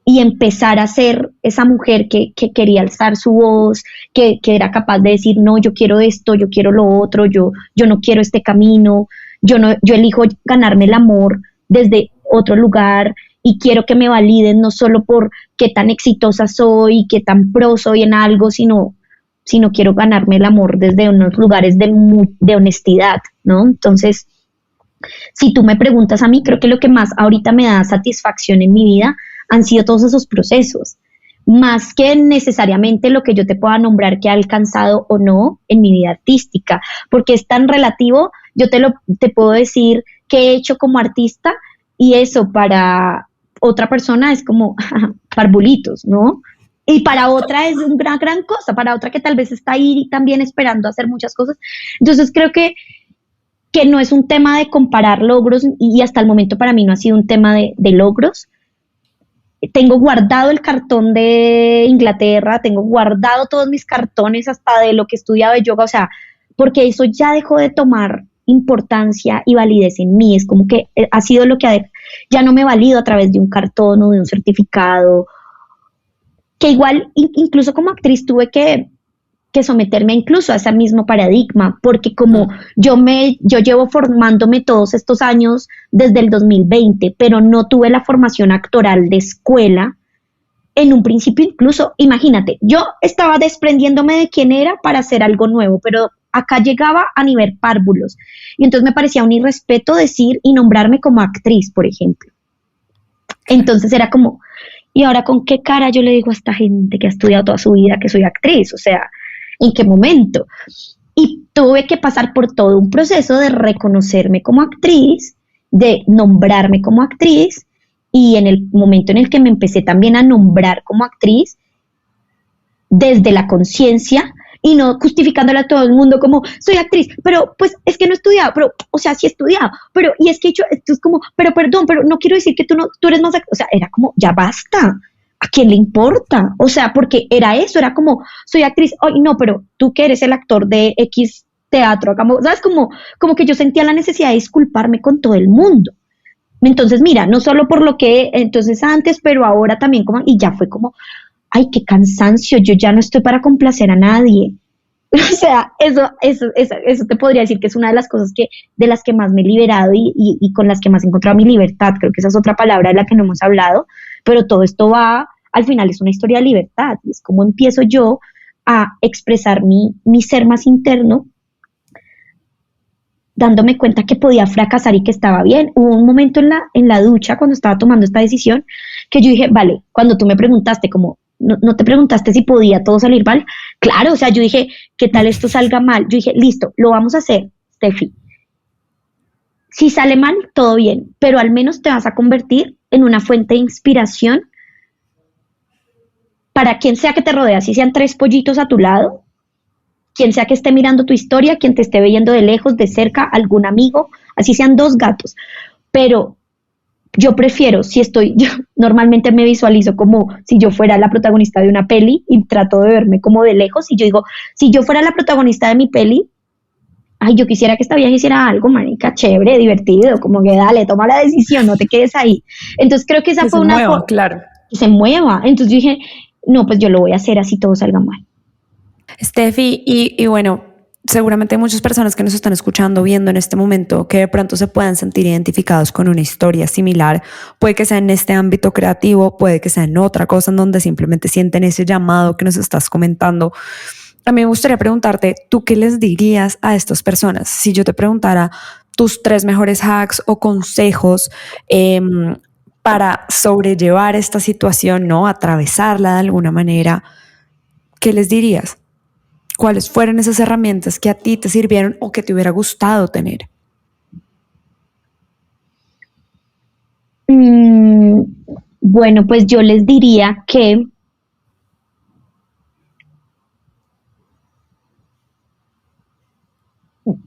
y empezar a ser esa mujer que quería alzar su voz, que era capaz de decir, no, yo quiero esto, yo quiero lo otro, yo no quiero este camino, yo elijo ganarme el amor desde otro lugar y quiero que me validen no solo por qué tan exitosa soy, qué tan pro soy en algo, sino quiero ganarme el amor desde unos lugares de honestidad, ¿no? Entonces, si tú me preguntas a mí, creo que lo que más ahorita me da satisfacción en mi vida han sido todos esos procesos, más que necesariamente lo que yo te pueda nombrar que he alcanzado o no en mi vida artística, porque es tan relativo. Yo te puedo decir qué he hecho como artista y eso para otra persona es como parvulitos, ¿no? Y para otra es una gran cosa, para otra que tal vez está ahí también esperando hacer muchas cosas. Entonces creo que no es un tema de comparar logros y hasta el momento para mí no ha sido un tema de logros. Tengo guardado el cartón de Inglaterra, tengo guardado todos mis cartones hasta de lo que he estudiado de yoga, o sea, porque eso ya dejó de tomar importancia y validez en mí, es como que ha sido lo que ya no me valido a través de un cartón o de un certificado. que igual incluso como actriz tuve que someterme incluso a ese mismo paradigma, porque como yo llevo formándome todos estos años desde el 2020, pero no tuve la formación actoral de escuela. En un principio incluso, imagínate, yo estaba desprendiéndome de quién era para hacer algo nuevo, pero acá llegaba a nivel párvulos. Y entonces me parecía un irrespeto decir y nombrarme como actriz, por ejemplo. Entonces era como, ¿y ahora con qué cara yo le digo a esta gente que ha estudiado toda su vida que soy actriz? O sea, ¿en qué momento? Y tuve que pasar por todo un proceso de reconocerme como actriz, de nombrarme como actriz, y en el momento en el que me empecé también a nombrar como actriz, desde la conciencia y no justificándole a todo el mundo como soy actriz, pero pues es que no he estudiado, pero o sea, sí he estudiado, pero y es que he hecho, esto es como, pero perdón, pero no quiero decir que tú eres más actriz, o sea, era como, ya basta, ¿a quién le importa? O sea, porque era eso, era como, soy actriz, ay no, pero tú que eres el actor de X teatro, como, ¿sabes? Como que yo sentía la necesidad de disculparme con todo el mundo. Entonces, mira, no solo por lo que entonces antes, pero ahora también como, y ya fue como, ay, qué cansancio, yo ya no estoy para complacer a nadie. O sea, eso te podría decir que es una de las cosas de las que más me he liberado y con las que más he encontrado mi libertad. Creo que esa es otra palabra de la que no hemos hablado, pero todo esto va, al final es una historia de libertad, y es como empiezo yo a expresar mi ser más interno, dándome cuenta que podía fracasar y que estaba bien. Hubo un momento en la ducha cuando estaba tomando esta decisión que yo dije, vale, cuando tú me preguntaste como, no te preguntaste si podía todo salir mal, claro, o sea, yo dije, ¿qué tal esto salga mal? Yo dije, listo, lo vamos a hacer, Steffi. Si sale mal, todo bien, pero al menos te vas a convertir en una fuente de inspiración para quien sea que te rodea, si sean 3 pollitos a tu lado, quien sea que esté mirando tu historia, quien te esté viendo de lejos, de cerca, algún amigo, así sean 2 gatos. Pero yo prefiero, yo normalmente me visualizo como si yo fuera la protagonista de una peli y trato de verme como de lejos y yo digo, si yo fuera la protagonista de mi peli, ay, yo quisiera que esta vieja hiciera algo, manica, chévere, divertido, como que dale, toma la decisión, no te quedes ahí. Entonces creo que esa fue una forma, claro. Que se mueva. Entonces yo dije, no, pues yo lo voy a hacer así todo salga mal. Steffi, y bueno, seguramente hay muchas personas que nos están escuchando, viendo en este momento, que de pronto se puedan sentir identificados con una historia similar. Puede que sea en este ámbito creativo, puede que sea en otra cosa en donde simplemente sienten ese llamado que nos estás comentando. A mí me gustaría preguntarte, ¿tú qué les dirías a estas personas? Si yo te preguntara tus 3 mejores hacks o consejos para sobrellevar esta situación, ¿no? Atravesarla de alguna manera, ¿qué les dirías? ¿Cuáles fueron esas herramientas que a ti te sirvieron o que te hubiera gustado tener? Bueno, pues yo les diría que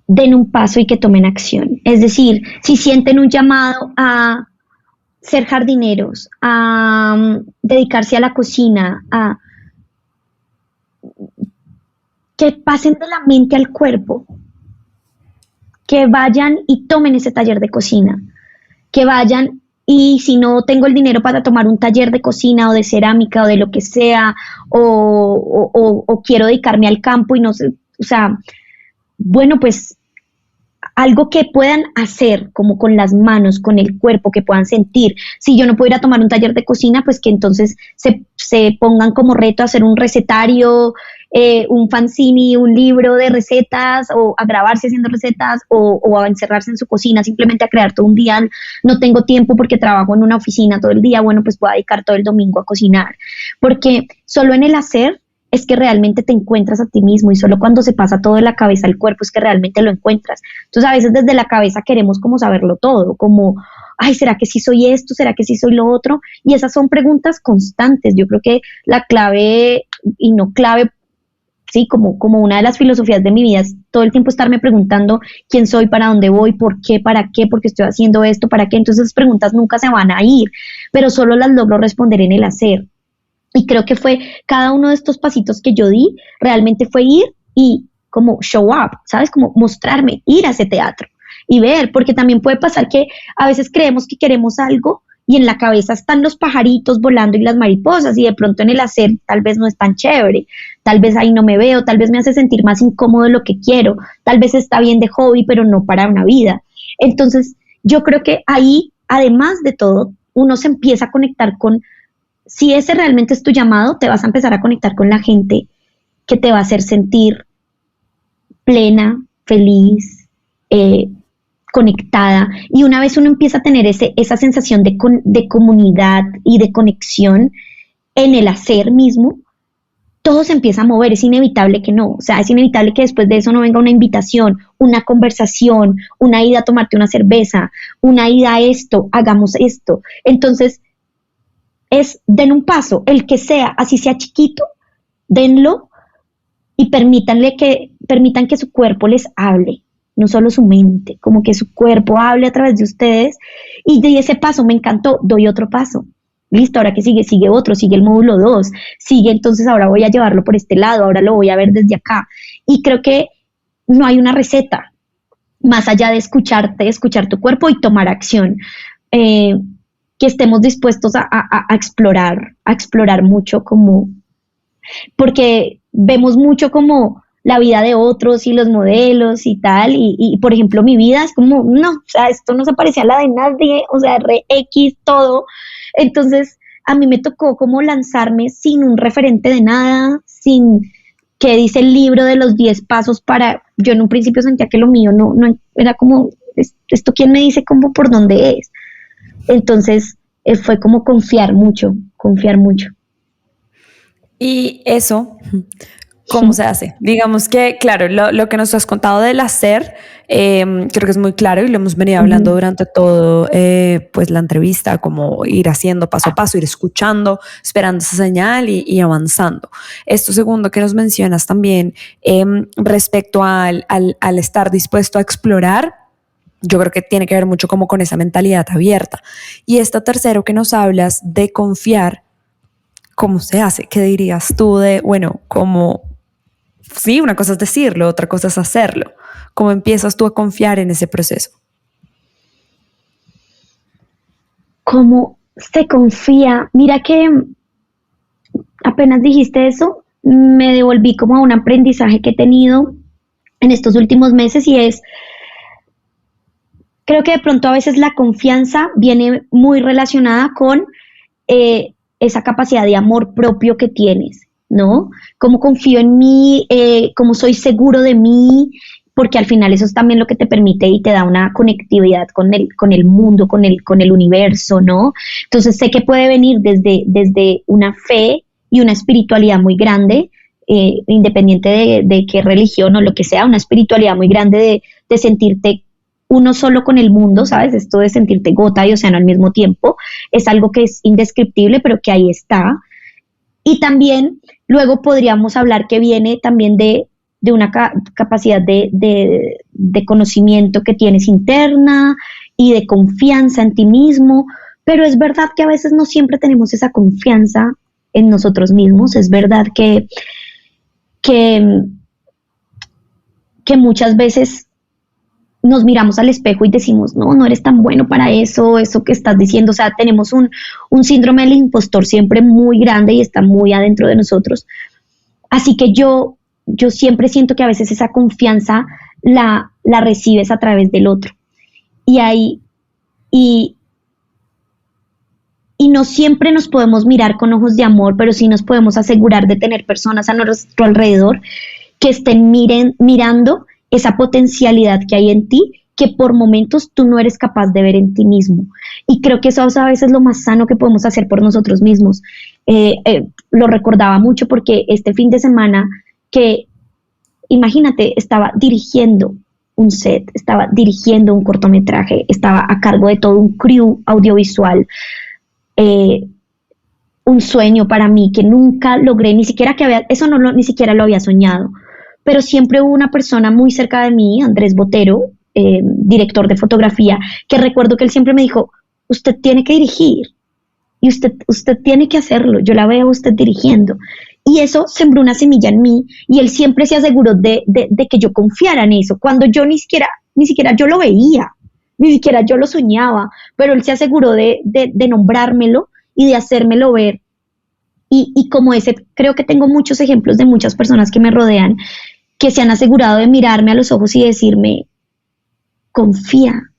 den un paso y que tomen acción. Es decir, si sienten un llamado a ser jardineros, a dedicarse a la cocina, a que pasen de la mente al cuerpo, que vayan y tomen ese taller de cocina, que vayan y si no tengo el dinero para tomar un taller de cocina o de cerámica o de lo que sea, o quiero dedicarme al campo y no sé, o sea, bueno, pues algo que puedan hacer como con las manos, con el cuerpo, que puedan sentir. Si yo no puedo ir a tomar un taller de cocina, pues que entonces se pongan como reto a hacer un recetario, un fanzine, un libro de recetas, o a grabarse haciendo recetas, o a encerrarse en su cocina, simplemente a crear todo un día. No tengo tiempo porque trabajo en una oficina todo el día, bueno, pues voy a dedicar todo el domingo a cocinar. Porque solo en el hacer es que realmente te encuentras a ti mismo, y solo cuando se pasa todo de la cabeza al cuerpo es que realmente lo encuentras. Entonces a veces desde la cabeza queremos como saberlo todo, como, ay, ¿será que sí soy esto? ¿Será que sí soy lo otro? Y esas son preguntas constantes. Yo creo que la clave, y no clave, sí, como una de las filosofías de mi vida es todo el tiempo estarme preguntando quién soy, para dónde voy, por qué, para qué, por qué estoy haciendo esto, para qué. Entonces esas preguntas nunca se van a ir, pero solo las logro responder en el hacer. Y creo que fue cada uno de estos pasitos que yo di, realmente fue ir y como show up, ¿sabes? Como mostrarme, ir a ese teatro y ver, porque también puede pasar que a veces creemos que queremos algo y en la cabeza están los pajaritos volando y las mariposas, y de pronto en el hacer tal vez no es tan chévere, tal vez ahí no me veo, tal vez me hace sentir más incómodo de lo que quiero, tal vez está bien de hobby, pero no para una vida. Entonces, yo creo que ahí, además de todo, uno se empieza a conectar con, si ese realmente es tu llamado, te vas a empezar a conectar con la gente que te va a hacer sentir plena, feliz, conectada, y una vez uno empieza a tener esa sensación de comunidad y de conexión en el hacer mismo, todo se empieza a mover, es inevitable que no, o sea, es inevitable que después de eso no venga una invitación, una conversación, una ida a tomarte una cerveza, una ida a esto, hagamos esto. Entonces, den un paso, el que sea, así sea chiquito, denlo y permitan que su cuerpo les hable, no solo su mente, como que su cuerpo hable a través de ustedes, y de ese paso me encantó, doy otro paso. Listo, ahora que sigue otro, sigue el módulo 2, sigue, entonces ahora voy a llevarlo por este lado, ahora lo voy a ver desde acá. Y creo que no hay una receta, más allá de escucharte, escuchar tu cuerpo y tomar acción. Que estemos dispuestos a explorar mucho, como, porque vemos mucho como la vida de otros y los modelos y tal, y por ejemplo mi vida es como, no, o sea, esto no se parecía a la de nadie, o sea, re X todo. Entonces a mí me tocó como lanzarme sin un referente de nada, sin que dice el libro de los 10 pasos para, yo en un principio sentía que lo mío no era como, esto quién me dice como por dónde es. Entonces fue como confiar mucho. Y eso, ¿cómo se hace? Digamos que, claro, lo que nos has contado del hacer, creo que es muy claro y lo hemos venido hablando durante todo pues la entrevista, como ir haciendo paso a paso, ir escuchando, esperando esa señal y avanzando. Esto segundo que nos mencionas también respecto al estar dispuesto a explorar, yo creo que tiene que ver mucho como con esa mentalidad abierta. Y esto tercero que nos hablas de confiar, ¿cómo se hace? ¿Qué dirías tú de, bueno, cómo, sí, una cosa es decirlo, otra cosa es hacerlo? ¿Cómo empiezas tú a confiar en ese proceso? ¿Cómo se confía? Mira que apenas dijiste eso, me devolví como a un aprendizaje que he tenido en estos últimos meses, y es, creo que de pronto a veces la confianza viene muy relacionada con esa capacidad de amor propio que tienes, ¿no? Cómo confío en mí, cómo soy seguro de mí, porque al final eso es también lo que te permite y te da una conectividad con el mundo, con el universo, ¿no? Entonces sé que puede venir desde una fe y una espiritualidad muy grande, independiente de qué religión o lo que sea, una espiritualidad muy grande de sentirte uno solo con el mundo, ¿sabes? Esto de sentirte gota y océano al mismo tiempo es algo que es indescriptible, pero que ahí está. Y también luego podríamos hablar que viene también de una capacidad de conocimiento que tienes interna y de confianza en ti mismo, pero es verdad que a veces no siempre tenemos esa confianza en nosotros mismos, es verdad que muchas veces nos miramos al espejo y decimos, no eres tan bueno para eso que estás diciendo, o sea, tenemos un síndrome del impostor siempre muy grande y está muy adentro de nosotros. Así que yo siempre siento que a veces esa confianza la recibes a través del otro. Y no siempre nos podemos mirar con ojos de amor, pero sí nos podemos asegurar de tener personas a nuestro alrededor que estén mirando esa potencialidad que hay en ti, que por momentos tú no eres capaz de ver en ti mismo. Y creo que eso a veces es lo más sano que podemos hacer por nosotros mismos. Lo recordaba mucho porque este fin de semana que, imagínate, estaba dirigiendo un set, estaba dirigiendo un cortometraje, estaba a cargo de todo un crew audiovisual, un sueño para mí que nunca logré, ni siquiera ni siquiera lo había soñado. Pero siempre hubo una persona muy cerca de mí, Andrés Botero, director de fotografía, que recuerdo que él siempre me dijo, usted tiene que dirigir y usted tiene que hacerlo, yo la veo a usted dirigiendo. Y eso sembró una semilla en mí, y él siempre se aseguró de que yo confiara en eso, cuando yo ni siquiera yo lo veía. ni siquiera yo lo soñaba, pero él se aseguró de nombrármelo y de hacérmelo ver. Y como ese, creo que tengo muchos ejemplos de muchas personas que me rodean, que se han asegurado de mirarme a los ojos y decirme, confía,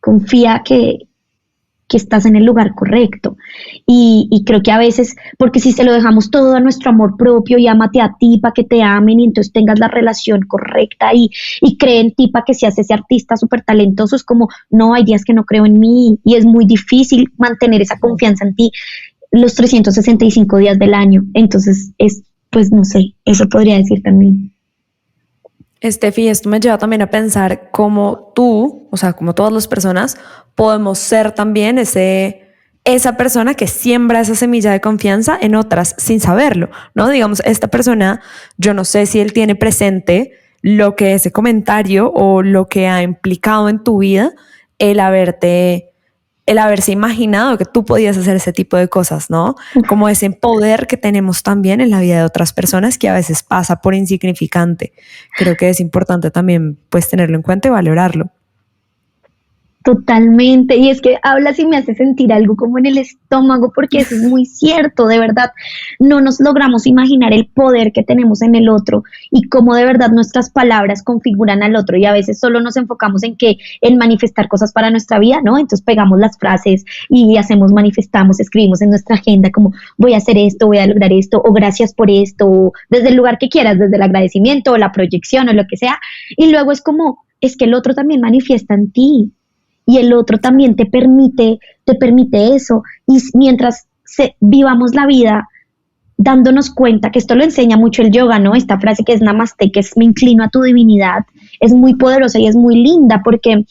confía que estás en el lugar correcto. Y creo que a veces, porque si se lo dejamos todo a nuestro amor propio y ámate a ti para que te amen y entonces tengas la relación correcta y cree en ti para que seas ese artista súper talentoso, es como, no, hay días que no creo en mí y es muy difícil mantener esa confianza en ti los 365 días del año. Entonces pues no sé, eso podría decir también. Estefi, esto me lleva también a pensar cómo tú, o sea, como todas las personas, podemos ser también esa persona que siembra esa semilla de confianza en otras sin saberlo, ¿no? Digamos, esta persona, yo no sé si él tiene presente lo que ese comentario o lo que ha implicado en tu vida el haberse imaginado que tú podías hacer ese tipo de cosas, ¿no? Como ese poder que tenemos también en la vida de otras personas que a veces pasa por insignificante. Creo que es importante también pues tenerlo en cuenta y valorarlo. Totalmente, y es que hablas y me hace sentir algo como en el estómago, porque eso es muy cierto, de verdad, no nos logramos imaginar el poder que tenemos en el otro y cómo de verdad nuestras palabras configuran al otro, y a veces solo nos enfocamos en manifestar cosas para nuestra vida, ¿no? Entonces pegamos las frases y manifestamos, escribimos en nuestra agenda como voy a hacer esto, voy a lograr esto, o gracias por esto, o desde el lugar que quieras, desde el agradecimiento o la proyección o lo que sea, y luego es como, es que el otro también manifiesta en ti y el otro también te permite eso. Y mientras vivamos la vida dándonos cuenta, que esto lo enseña mucho el yoga, ¿no? Esta frase que es namaste, que es me inclino a tu divinidad, es muy poderosa y es muy linda porque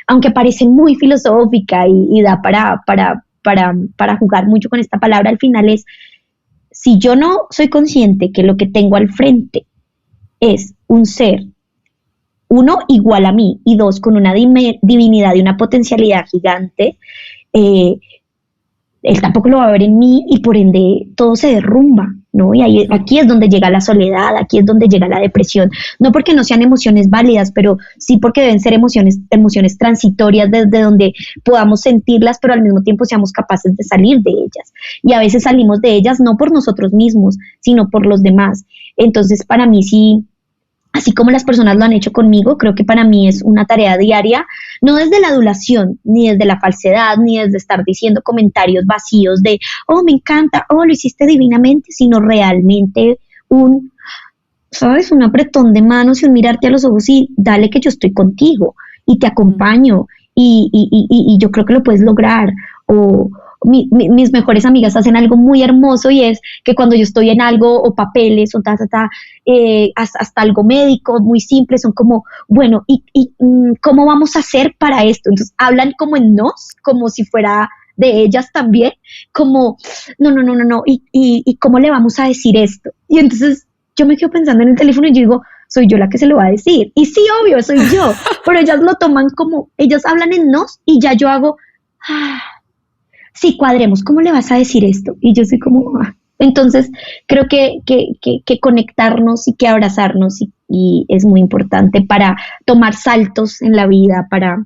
aunque parece muy filosófica y da para jugar mucho con esta palabra, al final es, si yo no soy consciente que lo que tengo al frente es un ser, uno, igual a mí, y dos, con una divinidad y una potencialidad gigante, eh, él tampoco lo va a ver en mí y por ende todo se derrumba, ¿no? Y aquí es donde llega la soledad, aquí es donde llega la depresión, no porque no sean emociones válidas, pero sí porque deben ser emociones transitorias desde donde podamos sentirlas, pero al mismo tiempo seamos capaces de salir de ellas. Y a veces salimos de ellas no por nosotros mismos, sino por los demás. Entonces, para mí sí, así como las personas lo han hecho conmigo, creo que para mí es una tarea diaria, no desde la adulación, ni desde la falsedad, ni desde estar diciendo comentarios vacíos de, oh, me encanta, oh, lo hiciste divinamente, sino realmente ¿sabes? Un apretón de manos y un mirarte a los ojos y dale que yo estoy contigo y te acompaño y yo creo que lo puedes lograr. O mis mejores amigas hacen algo muy hermoso y es que cuando yo estoy en algo o papeles o hasta algo médico muy simple, son como, bueno, ¿cómo vamos a hacer para esto? Entonces hablan como en nos, como si fuera de ellas también, como, no, y ¿cómo le vamos a decir esto? Y entonces yo me quedo pensando en el teléfono y yo digo, soy yo la que se lo va a decir. Y sí, obvio, soy yo, pero ellas lo toman como, ellas hablan en nos y ya yo hago, sí, cuadremos, ¿cómo le vas a decir esto? Y yo soy como, Entonces creo que conectarnos y que abrazarnos y es muy importante para tomar saltos en la vida, para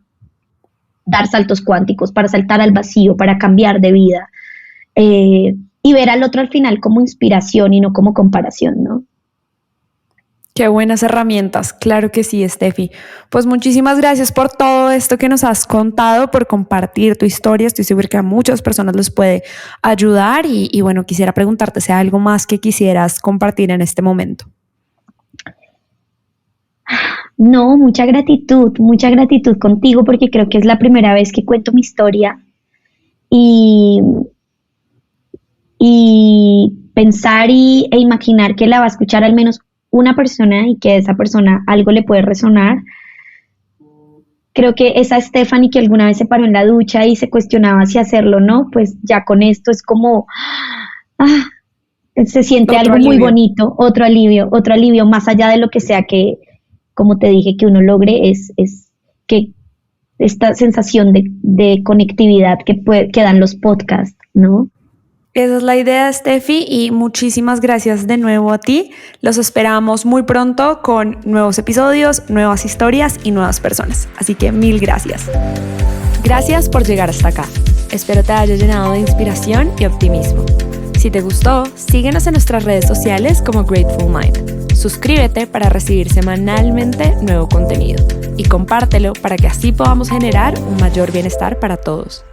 dar saltos cuánticos, para saltar al vacío, para cambiar de vida y ver al otro al final como inspiración y no como comparación, ¿no? Qué buenas herramientas, claro que sí, Estefi. Pues muchísimas gracias por todo esto que nos has contado, por compartir tu historia. Estoy segura que a muchas personas les puede ayudar y bueno, quisiera preguntarte si hay algo más que quisieras compartir en este momento. No, mucha gratitud contigo porque creo que es la primera vez que cuento mi historia y pensar e imaginar que la va a escuchar al menos una persona y que esa persona algo le puede resonar. Creo que esa Stephanie que alguna vez se paró en la ducha y se cuestionaba si hacerlo o no, pues ya con esto es como, se siente otro algo alivio. Muy bonito, otro alivio más allá de lo que sea que, como te dije, que uno logre es que esta sensación de conectividad que dan los podcasts, ¿no? Esa es la idea, Steffi, y muchísimas gracias de nuevo a ti. Los esperamos muy pronto con nuevos episodios, nuevas historias y nuevas personas. Así que mil gracias. Gracias por llegar hasta acá. Espero te haya llenado de inspiración y optimismo. Si te gustó, síguenos en nuestras redes sociales como Grateful Mind. Suscríbete para recibir semanalmente nuevo contenido y compártelo para que así podamos generar un mayor bienestar para todos.